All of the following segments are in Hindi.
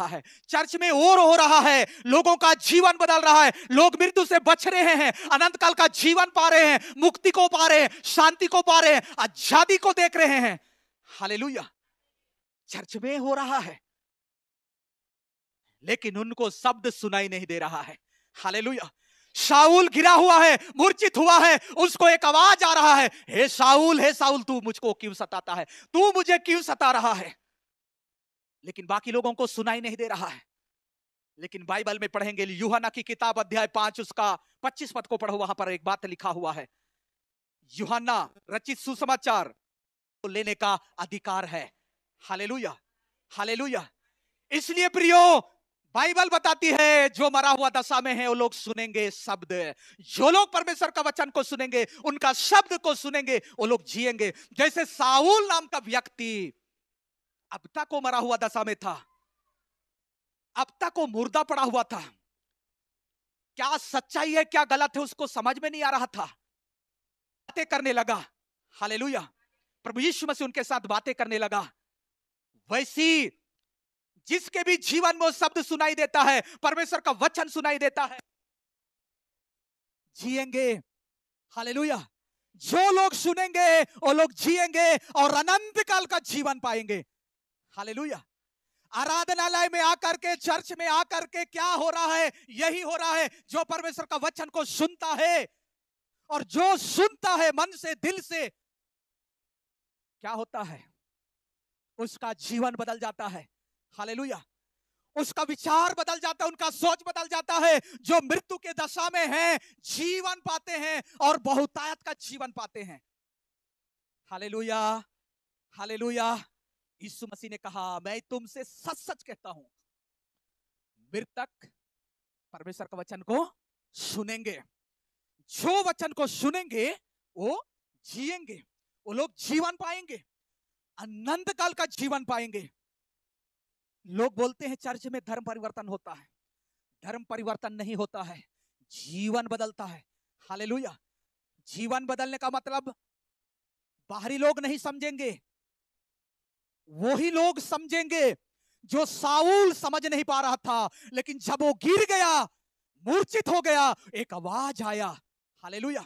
रहा है, चर्च में और हो रहा है, लोगों का जीवन बदल रहा है, लोग मृत्यु से बच रहे हैं, अनंत काल का जीवन पा रहे हैं, मुक्ति को पा रहे हैं, शांति को पा रहे हैं, आजादी को देख रहे हैं। हालेलुया। चर्च में हो रहा है, लेकिन उनको शब्द सुनाई नहीं दे रहा है। हालेलुया। शाऊल गिरा हुआ है, मूर्छित हुआ है, उसको एक आवाज आ रहा है, हे शाऊल तू मुझको क्यों सताता है, तू मुझे क्यों सता रहा है। लेकिन बाकी लोगों को सुनाई नहीं दे रहा है। लेकिन बाइबल में पढ़ेंगे, यूहन्ना की किताब अध्याय 5 उसका 25 पद को पढ़ो, वहां पर एक बात लिखा हुआ है, यूहन्ना रचित सुसमाचार को लेने का अधिकार है। Hallelujah, hallelujah. इसलिए प्रियो, बाइबल बताती है जो मरा हुआ दशा में है वो लोग सुनेंगे शब्द, जो लोग परमेश्वर का वचन को सुनेंगे, उनका शब्द को सुनेंगे, वो लोग जिएंगे। जैसे साऊल नाम का व्यक्ति अब तक वो मरा हुआ दशा में था, अब तक वो मुर्दा पड़ा हुआ था, क्या सच्चाई है क्या गलत है उसको समझ में नहीं आ रहा था, बातें करने लगा। हालेलुया। प्रभु यीशु मसीह उनके साथ बातें करने लगा। वैसी जिसके भी जीवन में वो शब्द सुनाई देता है, परमेश्वर का वचन सुनाई देता है, जिएंगे। हालेलुया। जो लोग सुनेंगे वो लोग जिएंगे और अनंत काल का जीवन पाएंगे। हालेलुया। आराधनालय में आकर के, चर्च में आकर के क्या हो रहा है, यही हो रहा है, जो परमेश्वर का वचन को सुनता है और जो सुनता है मन से, दिल से, क्या होता है, उसका जीवन बदल जाता है। हालेलुया। उसका विचार बदल जाता है, उनका सोच बदल जाता है। जो मृत्यु के दशा में है, जीवन पाते हैं और बहुतायत का जीवन पाते हैं। Hallelujah, hallelujah. यीशु मसीह ने कहा, मैं तुमसे सच सच कहता हूं, मृतक परमेश्वर का वचन को सुनेंगे, जो वचन को सुनेंगे वो जिएंगे, वो लोग जीवन पाएंगे, अनंत काल का जीवन पाएंगे। लोग बोलते हैं चर्च में धर्म परिवर्तन होता है, धर्म परिवर्तन नहीं होता है, जीवन बदलता है। हालेलुया। जीवन बदलने का मतलब बाहरी लोग नहीं समझेंगे, वही लोग समझेंगे जो साऊल समझ नहीं पा रहा था, लेकिन जब वो गिर गया, मूर्छित हो गया, एक आवाज आया। हालेलुया।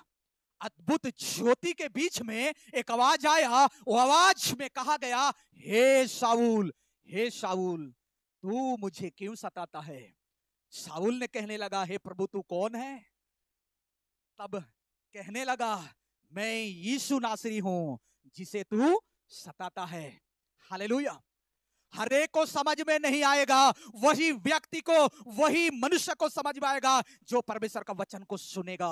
अद्भुत ज्योति के बीच में एक आवाज आया, वो आवाज में कहा गया, हे शाऊल, हे शाऊल, तू मुझे क्यों सताता है। शाऊल ने कहने लगा, हे प्रभु तू कौन है। तब कहने लगा, मैं यीशु नासरी हूं जिसे तू सताता है। हालेलुया। हर एक को समझ में नहीं आएगा, वही व्यक्ति को, वही मनुष्य को समझ में आएगा जो परमेश्वर का वचन को सुनेगा।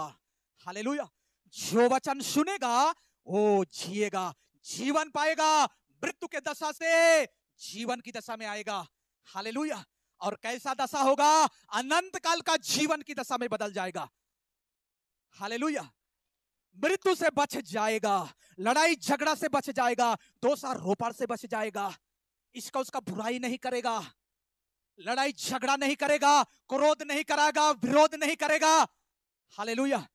हालेलुया। जो वचन सुनेगा वो जिएगा, जीवन पाएगा, मृत्यु के दशा से जीवन की दशा में आएगा। हालेलुया। और कैसा दशा होगा, अनंत काल का जीवन की दशा में बदल जाएगा। हालेलुया। मृत्यु से बच जाएगा, लड़ाई झगड़ा से बच जाएगा, दोषारोपण से बच जाएगा, इसका उसका बुराई नहीं करेगा, लड़ाई झगड़ा नहीं करेगा, क्रोध नहीं करेगा, विरोध नहीं करेगा। हालेलुया।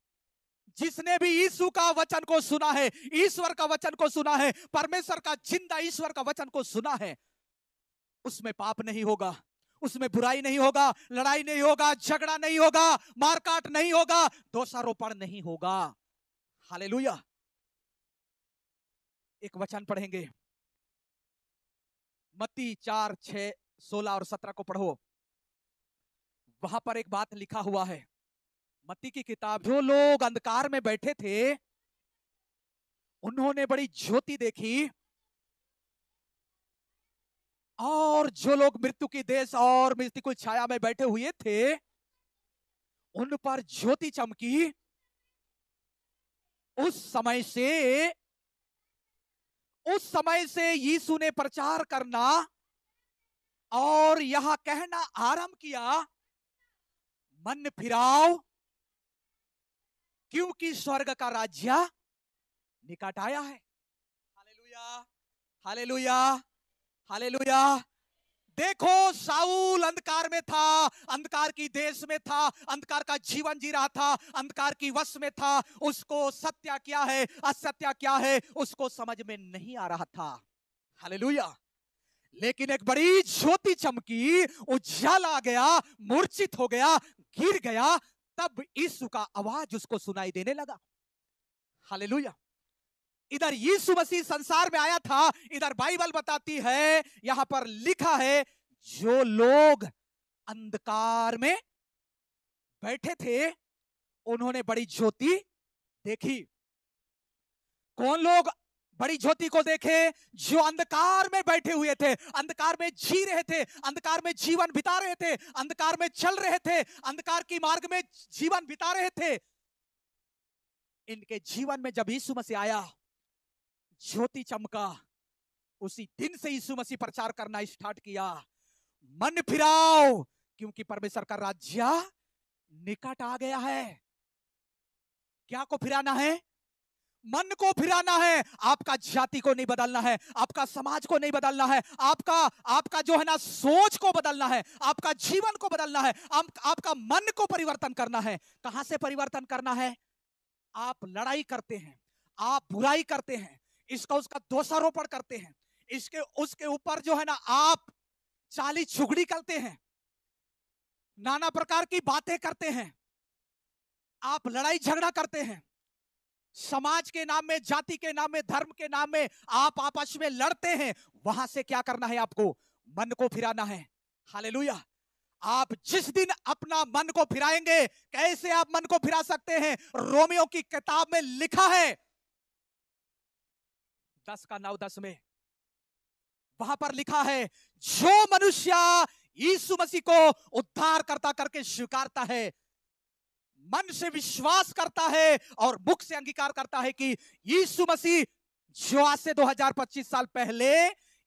जिसने भी यीशु का वचन को सुना है, ईश्वर का वचन को सुना है, परमेश्वर का जिंदा ईश्वर का वचन को सुना है, उसमें पाप नहीं होगा, उसमें बुराई नहीं होगा, लड़ाई नहीं होगा, झगड़ा नहीं होगा, मारकाट नहीं होगा, दोषारोपण नहीं होगा। हालेलुया। एक वचन पढ़ेंगे, मत्ती 4, 6, 16 और 17 को पढ़ो। वहां पर एक बात लिखा हुआ है, मत्ती की किताब, जो लोग अंधकार में बैठे थे उन्होंने बड़ी ज्योति देखी, और जो लोग मृत्यु की देश और मृत्यु की छाया में बैठे हुए थे उन पर ज्योति चमकी। उस समय से यीशु ने प्रचार करना और यह कहना आरंभ किया, मन फिराओ क्योंकि स्वर्ग का राज्य निकट आया है। Hallelujah, hallelujah, hallelujah. देखो, शाऊल अंधकार में था, अंधकार की देश में था, अंधकार का जीवन जी रहा था, अंधकार की वश में था, उसको सत्य क्या है, असत्य क्या है, उसको समझ में नहीं आ रहा था। हालेलुया। लेकिन एक बड़ी ज्योति चमकी, उजाला आ गया, मूर्छित हो गया, गिर गया। तब यीशु का आवाज उसको सुनाई देने लगा। हालेलुया। इधर यीशु मसीह संसार में आया था, इधर बाइबल बताती है, यहां पर लिखा है, जो लोग अंधकार में बैठे थे उन्होंने बड़ी ज्योति देखी। कौन लोग बड़ी ज्योति को देखे? जो अंधकार में बैठे हुए थे, अंधकार में जी रहे थे, अंधकार में जीवन बिता रहे थे, अंधकार में चल रहे थे, अंधकार की मार्ग में जीवन बिता रहे थे। इनके जीवन में जब यीशु मसीह आया, ज्योति चमका, उसी दिन से यीशु मसीह प्रचार करना स्टार्ट किया, मन फिराओ क्योंकि परमेश्वर का राज्य निकट आ गया है। क्या को फिराना है? मन को फिराना है। आपका जाति को नहीं बदलना है, आपका समाज को नहीं बदलना है, आपका जो है ना सोच को बदलना है, आपका जीवन को बदलना है, आपका मन को परिवर्तन करना है। कहां से परिवर्तन करना है? आप लड़ाई करते हैं, आप बुराई करते हैं, इसका उसका दोषारोपण करते हैं, इसके उसके ऊपर जो है ना आप चाली चुगली करते हैं, नाना प्रकार की बातें करते हैं, आप लड़ाई झगड़ा करते हैं, समाज के नाम में, जाति के नाम में, धर्म के नाम में आप आपस में लड़ते हैं। वहां से क्या करना है? आपको मन को फिराना है। हालेलुया। आप जिस दिन अपना मन को फिराएंगे, कैसे आप मन को फिरा सकते हैं? रोमियो की किताब में लिखा है 10:9-10 में, वहां पर लिखा है, जो मनुष्य यीशु मसीह को उद्धारकर्ता करके स्वीकारता है, मन से विश्वास करता है और मुख से अंगीकार करता है कि यीशु मसीह जो आज से 2025 साल पहले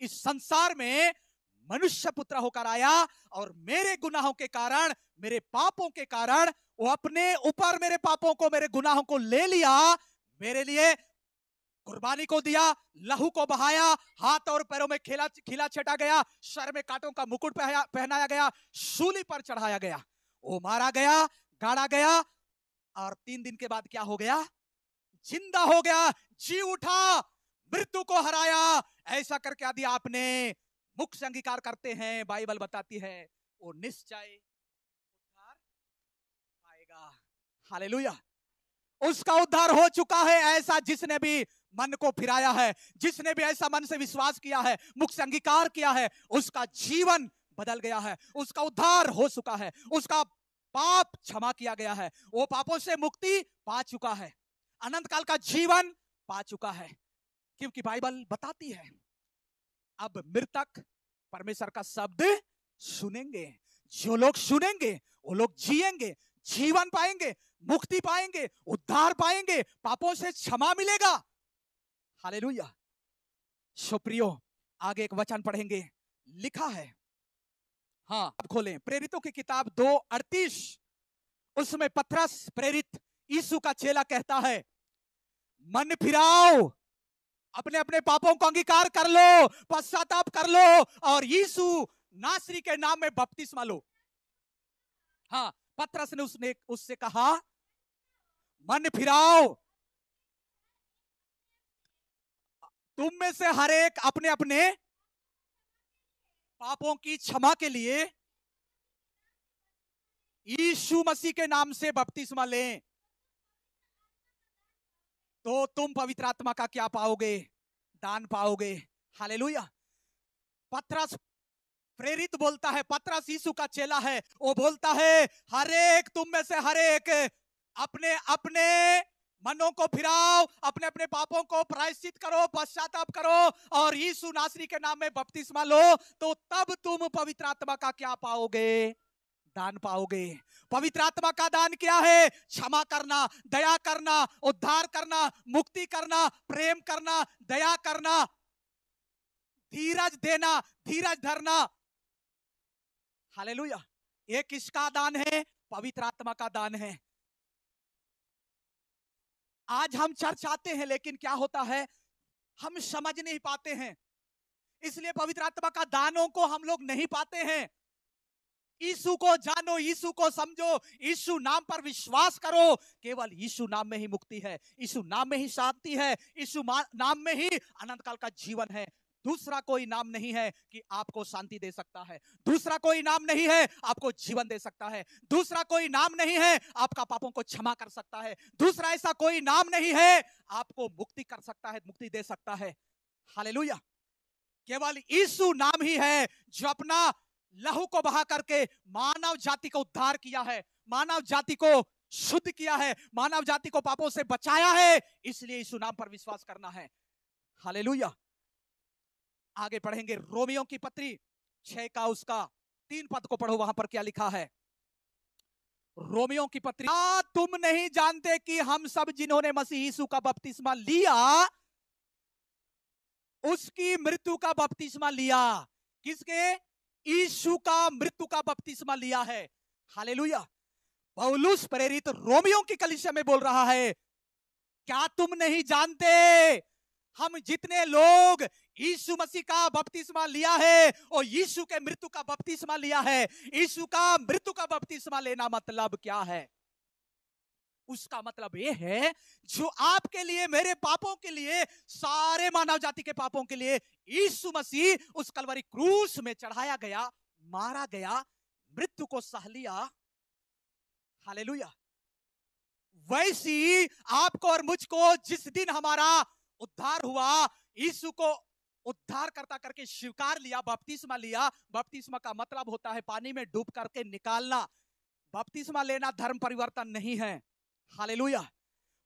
इस संसार में मनुष्य पुत्र होकर आया और मेरे गुनाहों के कारण, मेरे पापों के कारण वो अपने ऊपर मेरे पापों को, मेरे गुनाहों को ले लिया, मेरे लिए कुर्बानी को दिया, लहू को बहाया, हाथ और पैरों में खिला छटा गया, सर में कांटों का मुकुट पहनाया गया, सूली पर चढ़ाया गया, वो मारा गया, गाड़ा गया और 3 दिन के बाद क्या हो गया? जिंदा हो गया, जी उठा, मृत्यु को हराया। ऐसा करके यदि आपने मुख से अंगीकार करते हैं, बाइबल बताती है वो निश्चय उद्धार पाएगा। हालेलुया। उसका उद्धार हो चुका है। ऐसा जिसने भी मन को फिराया है, जिसने भी ऐसा मन से विश्वास किया है, मुख से अंगीकार किया है, उसका जीवन बदल गया है, उसका उद्धार हो चुका है, उसका पाप क्षमा किया गया है, वो पापों से मुक्ति पा चुका है, अनंत काल का जीवन पा चुका है। क्योंकि बाइबल बताती है अब मृतक परमेश्वर का शब्द सुनेंगे। जो लोग सुनेंगे वो लोग जिएंगे, जीवन पाएंगे, मुक्ति पाएंगे, उद्धार पाएंगे, पापों से क्षमा मिलेगा। हालेलुया। सुप्रियो, आगे एक वचन पढ़ेंगे, लिखा है, हाँ अब खोलें, प्रेरितों की किताब 2:38, उसमें पतरस प्रेरित यीशु का चेला कहता है, मन फिराओ, अपने अपने पापों को अंगीकार कर लो, पश्चाताप कर लो और यीशु नासरी के नाम में बपतिस्मा लो। हाँ, पतरस ने उससे कहा, मन फिराओ, तुम में से हर एक अपने अपने पापों की क्षमा के लिए यीशु मसीह के नाम से बपतिस्मा लें, तो तुम पवित्र आत्मा का क्या पाओगे? दान पाओगे। हालेलुया। पतरस प्रेरित बोलता है, पतरस यीशु का चेला है, वो बोलता है, हर एक तुम में से हर एक अपने अपने मनों को फिराओ, अपने अपने पापों को प्रायश्चित करो, पश्चाताप करो और यीशु नासरी के नाम में बपतिस्मा लो, तो तब तुम पवित्र आत्मा का क्या पाओगे? दान पाओगे। पवित्र आत्मा का दान क्या है? क्षमा करना, दया करना, उद्धार करना, मुक्ति करना, प्रेम करना, दया करना, धीरज देना, धीरज धरना। हालेलुया। ये किसका दान है? पवित्र आत्मा का दान है। आज हम चर्च आते हैं लेकिन क्या होता है, हम समझ नहीं पाते हैं, इसलिए पवित्र आत्मा का दानों को हम लोग नहीं पाते हैं। यीशु को जानो, यीशु को समझो, यीशु नाम पर विश्वास करो। केवल यीशु नाम में ही मुक्ति है, यीशु नाम में ही शांति है, यीशु नाम में ही अनंत काल का जीवन है। दूसरा कोई नाम नहीं है कि आपको शांति दे सकता है, दूसरा कोई नाम नहीं है आपको जीवन दे सकता है, दूसरा कोई नाम नहीं है आपका पापों को क्षमा कर सकता है, दूसरा ऐसा कोई नाम नहीं है आपको मुक्ति कर सकता है, मुक्ति दे सकता है। हालेलुया। केवल यीशु नाम ही है जो अपना लहू को बहा करके मानव जाति को उद्धार किया है, मानव जाति को शुद्ध किया है, मानव जाति को पापों से बचाया है। इसलिए यीशु नाम पर विश्वास करना है। हालेलुया। आगे पढ़ेंगे रोमियो की पत्री 6 का उसका 3 पद को पढ़ो, वहां पर क्या लिखा है। रोमियो की पत्री, तुम नहीं जानते कि हम सब जिन्होंने मसीह यीशु का बपतिस्मा लिया उसकी मृत्यु का बपतिस्मा लिया। किसके? यीशु का मृत्यु का बपतिस्मा लिया है। हालेलुया। पौलुस प्रेरित रोमियो की कलीसिया में बोल रहा है, क्या तुम नहीं जानते हम जितने लोग यीशु मसीह का बपतिस्मा लिया है और यीशु के मृत्यु का बपतिस्मा लिया है। यीशु का मृत्यु का बपतिस्मा लेना मतलब क्या है? उसका मतलब यह है जो आपके लिए, मेरे पापों के लिए, सारे मानव जाति के पापों के लिए यीशु मसीह उस कलवरी क्रूस में चढ़ाया गया, मारा गया, मृत्यु को सह लिया। हालेलुया। वैसी आपको और मुझको जिस दिन हमारा उद्धार हुआ, यीशु को उद्धार करता करके स्वीकार लिया, बपतिस्मा लिया। बपतिस्मा का मतलब होता है पानी में डूब करके निकालना। बपतिस्मा लेना धर्म परिवर्तन नहीं है। हालेलुया।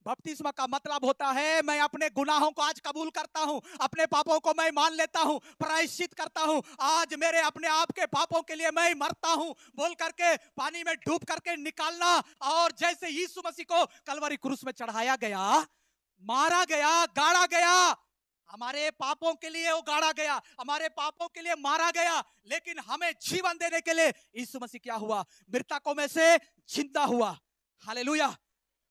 बपतिस्मा का मतलब होता है मैं अपने गुनाहों को आज कबूल करता हूं, अपने पापों को मैं मान लेता हूं, प्रायश्चित करता हूं, आज मेरे अपने आप के पापों के लिए मैं मरता हूं बोल करके पानी में डूब करके निकालना। और जैसे यीशु मसीह को कलवरी क्रूस में चढ़ाया गया, मारा गया, गाड़ा गया, हमारे पापों के लिए वो गाड़ा गया, हमारे पापों के लिए मारा गया, लेकिन हमें जीवन देने के लिए यीशु मसीह क्या हुआ? मृतकों में से जिंदा हुआ। हालेलुया।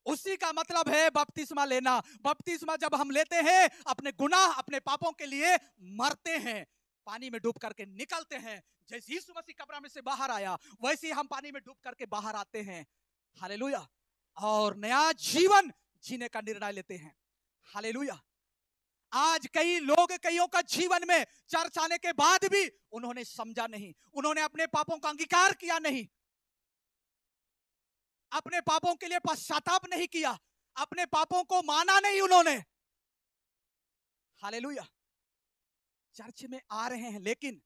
उसी का मतलब है बपतिस्मा लेना। बपतिस्मा जब हम लेते हैं, अपने गुनाह, अपने पापों के लिए मरते हैं, पानी में डूब करके निकलते हैं। जैसे यीशु मसीह कब्र में से बाहर आया, वैसे ही हम पानी में डूब करके बाहर आते हैं। हालेलुया। और नया जीवन जीने का निर्णय लेते हैं। हालेलुया। आज कई लोग, कईयों का जीवन में चर्च आने के बाद भी उन्होंने समझा नहीं, उन्होंने अपने पापों का अंगीकार किया नहीं, अपने पापों के लिए पश्चाताप नहीं किया, अपने पापों को माना नहीं उन्होंने। हालेलुया। चर्च में आ रहे हैं, लेकिन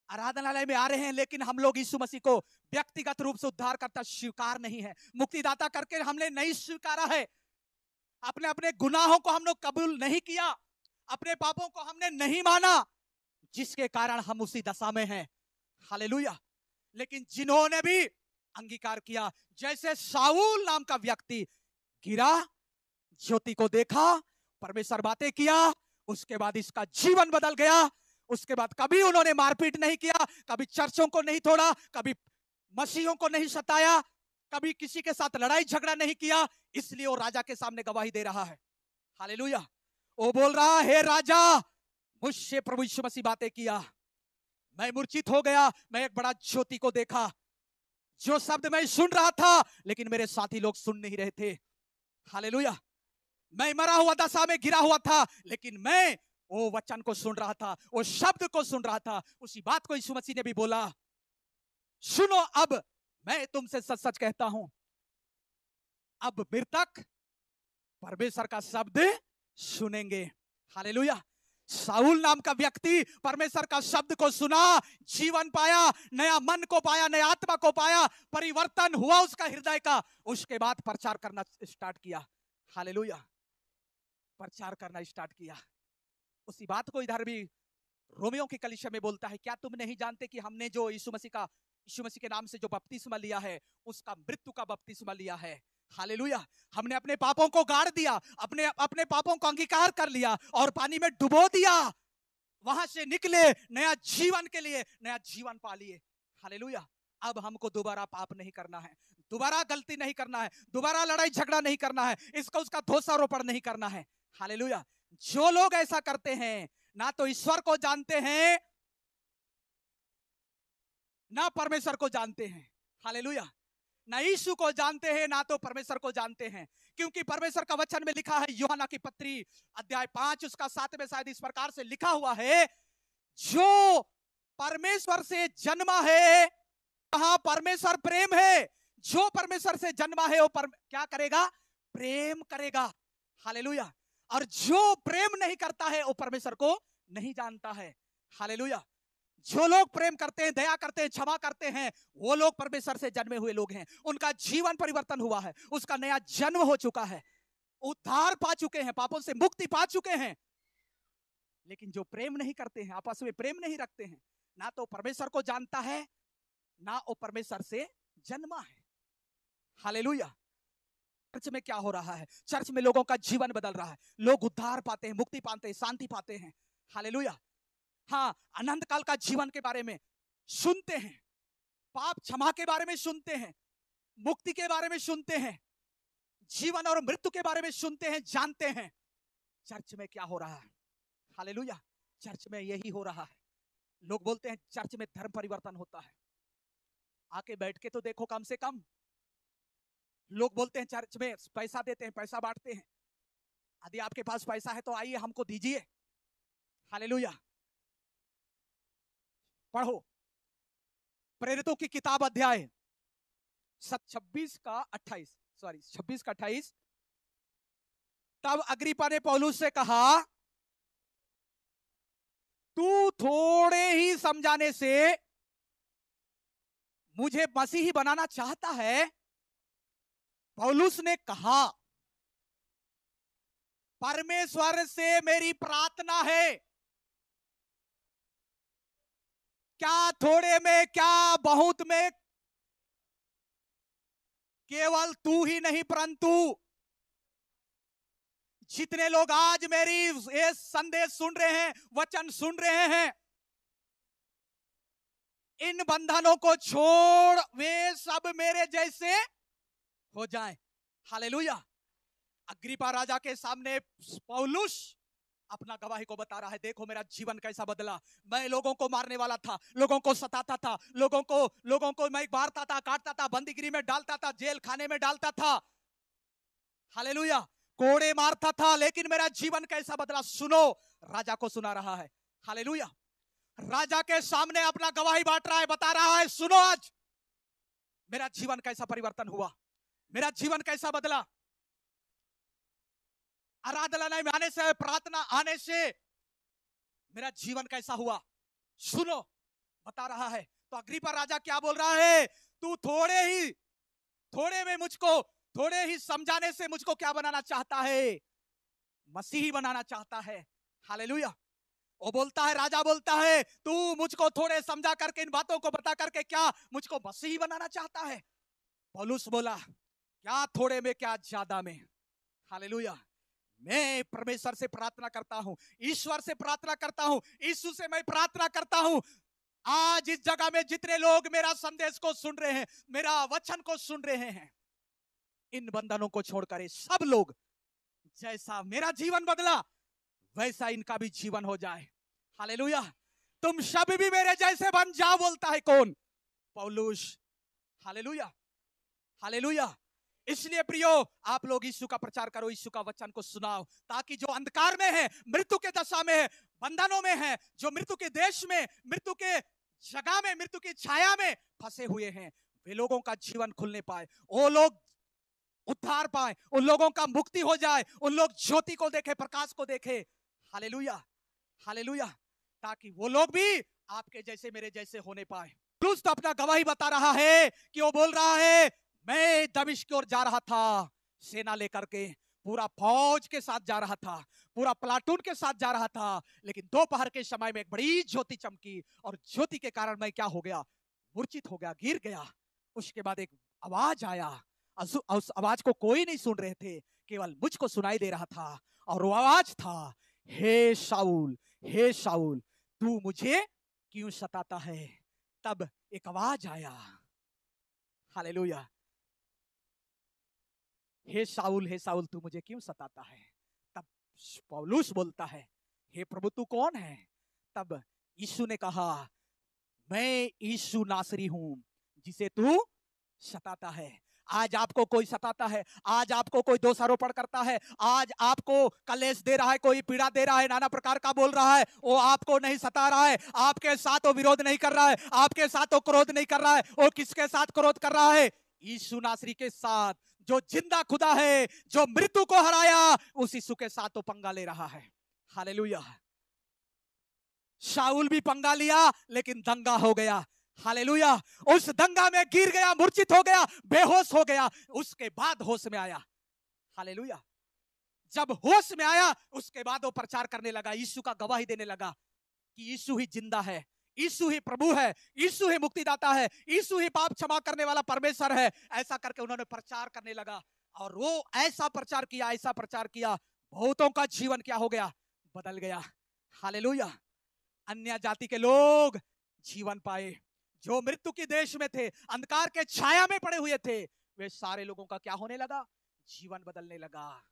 आराधनालय में आ रहे हैं, लेकिन हम लोग यीशु मसीह को व्यक्तिगत रूप से उद्धार करता स्वीकार नहीं है, मुक्तिदाता करके हमने नहीं स्वीकारा है, अपने अपने गुनाहों को हम लोग कबूल नहीं किया, अपने पापों को हमने नहीं माना, जिसके कारण हम उसी दशा में हैं। हालेलुया। लेकिन जिन्होंने भी अंगीकार किया, जैसे शाऊल नाम का व्यक्ति गिरा, ज्योति को देखा, परमेश्वर बातें किया, उसके बाद इसका जीवन बदल गया। उसके बाद कभी उन्होंने मारपीट नहीं किया, कभी चर्चों को नहीं तोड़ा, कभी मसीहों को नहीं सताया, कभी किसी के साथ लड़ाई झगड़ा नहीं किया। इसलिए वो राजा के सामने गवाही दे रहा है। हालेलुया। वो बोल रहा है, राजा, मुझसे प्रभु यीशु मसीह बातें किया, मैं मूर्छित हो गया, मैं एक बड़ा ज्योति को देखा, जो शब्द मैं सुन रहा था लेकिन मेरे साथी लोग सुन नहीं रहे थे। हालेलुया। मैं मरा हुआ दशा में गिरा हुआ था, लेकिन मैं वो वचन को सुन रहा था, वो शब्द को सुन रहा था। उसी बात को यीशु मसीह ने भी बोला, सुनो, अब मैं तुमसे सच सच कहता हूं, अब मृतक परमेश्वर का शब्द सुनेंगे। हालेलुया। शाऊल नाम का व्यक्ति परमेश्वर का शब्द को सुना, जीवन पाया, नया मन को पाया, नया आत्मा को पाया, परिवर्तन हुआ उसका हृदय का। उसके बाद प्रचार करना स्टार्ट किया। हालेलुया। प्रचार करना स्टार्ट किया। उसी बात को इधर भी रोमियो की कलीसिया में बोलता है, क्या तुम नहीं जानते कि हमने जो यीशु मसीह के नाम से जो बपतिस्मा लिया है, उसका मृत्यु का बपतिस्मा लिया है। हालेलुया। हमने अपने पापों को गाड़ दिया, अपने पापों को अंगीकार कर लिया और पानी में डुबो दिया, वहां से निकले, नया जीवन के लिए नया जीवन पा लिए। हालेलुया। अब हमको दोबारा पाप नहीं करना है, दोबारा गलती नहीं करना है, दोबारा लड़ाई झगड़ा नहीं करना है, इसका उसका दोषारोपण नहीं करना है। हालेलुया। जो लोग ऐसा करते हैं, ना तो ईश्वर को जानते हैं, ना परमेश्वर को जानते हैं। हालेलुया। ना यीशु को जानते हैं, ना तो परमेश्वर को जानते हैं। क्योंकि परमेश्वर का वचन में लिखा है, यूहन्ना की पत्री अध्याय 5 उसका 7 में शायद इस प्रकार से लिखा हुआ है, जो परमेश्वर से जन्मा है, कहा परमेश्वर प्रेम है, जो परमेश्वर से जन्मा है वो क्या करेगा? प्रेम करेगा। हालेलुया। और जो प्रेम नहीं करता है वो परमेश्वर को नहीं जानता है। हालेलुया। जो लोग प्रेम करते हैं, दया करते हैं, क्षमा करते हैं, वो लोग परमेश्वर से जन्मे हुए लोग हैं। उनका जीवन परिवर्तन हुआ है, उसका नया जन्म हो चुका है, उद्धार पा चुके हैं, पापों से मुक्ति पा चुके हैं। लेकिन जो प्रेम नहीं करते हैं, आपस में प्रेम नहीं रखते हैं, ना तो परमेश्वर को जानता है, ना वो परमेश्वर से जन्मा है। हालेलुया। चर्च में क्या हो रहा है? चर्च में लोगों का जीवन बदल रहा है, लोग उद्धार पाते हैं, मुक्ति पाते हैं, शांति पाते हैं। हालेलुया। हाँ, अनंत काल का जीवन के बारे में सुनते हैं, पाप क्षमा के बारे में सुनते हैं, मुक्ति के बारे में सुनते हैं, जीवन और मृत्यु के बारे में सुनते हैं, जानते हैं। चर्च में क्या हो रहा है? हालेलुया। चर्च में यही हो रहा है। लोग बोलते हैं चर्च में धर्म परिवर्तन होता है, आके बैठ के तो देखो कम से कम। लोग बोलते हैं चर्च में पैसा देते हैं, पैसा बांटते हैं, यदि आपके पास पैसा है तो आइए हमको दीजिए। हालेलुया। पढ़ो प्रेरितों की किताब अध्याय 26 का 28। तब अग्रिप्पा ने पौलुस से कहा, तू थोड़े ही समझाने से मुझे मसीही बनाना चाहता है? पौलुस ने कहा, परमेश्वर से मेरी प्रार्थना है, क्या थोड़े में क्या बहुत में, केवल तू ही नहीं परंतु जितने लोग आज मेरी ये संदेश सुन रहे हैं, वचन सुन रहे हैं, इन बंधनों को छोड़ वे सब मेरे जैसे हो जाएं। हालेलुया। अग्रिप्पा राजा के सामने पौलुस अपना गवाही को बता रहा है, देखो मेरा जीवन कैसा बदला। मैं लोगों को मारने वाला था, लोगों को सताता था, लोगों को मैं मारता था, काटता था, बंदीगिरी में डालता था, जेल खाने में डालता था। हालेलुया। कोड़े मारता था, लेकिन मेरा जीवन कैसा बदला सुनो। राजा को सुना रहा है। हालेलुया। राजा के सामने अपना गवाही बांट रहा है, बता रहा है, सुनो आज मेरा जीवन कैसा परिवर्तन हुआ, मेरा जीवन कैसा बदला। आराधनालय में आने से, प्रार्थना आने से मेरा जीवन कैसा हुआ, सुनो, बता रहा है। तो अग्रिप्पा राजा क्या बोल रहा है? तू थोड़े में मुझको, थोड़े ही समझाने से मुझको क्या बनाना चाहता है? मसीही बनाना चाहता है। हालेलुया। वो बोलता है, राजा बोलता है, तू मुझको थोड़े समझा करके, इन बातों को बता करके क्या मुझको मसीही बनाना चाहता है? पौलुस बोला, क्या थोड़े में क्या ज्यादा में। हालेलुया। मैं परमेश्वर से प्रार्थना करता हूं, ईश्वर से प्रार्थना करता हूं, यीशु से मैं प्रार्थना करता हूं, आज इस जगह में जितने लोग मेरा संदेश को सुन रहे हैं, मेरा वचन को सुन रहे हैं, इन बंधनों को छोड़कर सब लोग जैसा मेरा जीवन बदला वैसा इनका भी जीवन हो जाए। हालेलुया। तुम सब भी मेरे जैसे बन जाओ, बोलता है कौन? पौलुस। हालेलुया। हालेलुया। इसलिए प्रियो, आप लोग यीशु का प्रचार करो, यीशु का वचन को सुनाओ, ताकि जो अंधकार में है, मृत्यु के दशा में है, बंधनों में है, जो मृत्यु के देश में, मृत्यु के जगह में, मृत्यु की छाया में फंसे हुए हैं, वे लोगों का जीवन खुलने पाए, वो लोग उद्धार पाए, उन लोगों का मुक्ति हो जाए, उन लोग ज्योति को देखे, प्रकाश को देखे। हालेलुया। हालेलुया। ताकि वो लोग भी आपके जैसे, मेरे जैसे होने पाए। पौलुस तो अपना गवाही बता रहा है कि वो बोल रहा है, मैं दमिश्क की ओर जा रहा था सेना लेकर के, पूरा फौज के साथ जा रहा था, पूरा प्लाटून के साथ जा रहा था, लेकिन दोपहर के समय में एक बड़ी ज्योति चमकी, और ज्योति के कारण मैं क्या हो गया? मूर्छित हो गया, गिर गया। उसके बाद एक आवाज आया, उस आवाज को कोई नहीं सुन रहे थे, केवल मुझको सुनाई दे रहा था, और वो आवाज था, हे शाऊल, हे शाऊल, तू मुझे क्यों सताता है? तब एक आवाज आया, हालेलुया, हे शाऊल, हे शाऊल, तू मुझे क्यों सताता है? तब पौलुस बोलता है, हे प्रभु तू कौन है? तब यीशु ने कहा, मैं यीशु नासरी हूं जिसे तू सताता है। आज आपको कोई सताता है, आज आपको कोई दोषारोपण करता है, आज आपको कलेश दे रहा है, कोई पीड़ा दे रहा है, नाना प्रकार का बोल रहा है, वो आपको नहीं सता रहा है, आपके साथ वो विरोध नहीं कर रहा है, आपके साथ वो क्रोध नहीं कर रहा है। वो किसके साथ क्रोध कर रहा है? यीशु नासरी के साथ, जो जिंदा खुदा है, जो मृत्यु को हराया, उस यीशु के साथ तो पंगा ले रहा है। हालेलुया। शाऊल भी पंगा लिया लेकिन दंगा हो गया। हालेलुया। उस दंगा में गिर गया, मूर्छित हो गया, बेहोश हो गया, उसके बाद होश में आया। हालेलुया। जब होश में आया उसके बाद वो प्रचार करने लगा, यीशु का गवाही देने लगा कि यीशु ही जिंदा है, यीशु ही प्रभु है, यीशु ही मुक्तिदाता है, यीशु ही पाप क्षमा करने वाला परमेश्वर है। ऐसा करके उन्होंने प्रचार करने लगा और वो ऐसा प्रचार किया, ऐसा प्रचार किया, बहुतों का जीवन क्या हो गया? बदल गया। हालेलुया। अन्य जाति के लोग जीवन पाए, जो मृत्यु के देश में थे, अंधकार के छाया में पड़े हुए थे, वे सारे लोगों का क्या होने लगा? जीवन बदलने लगा।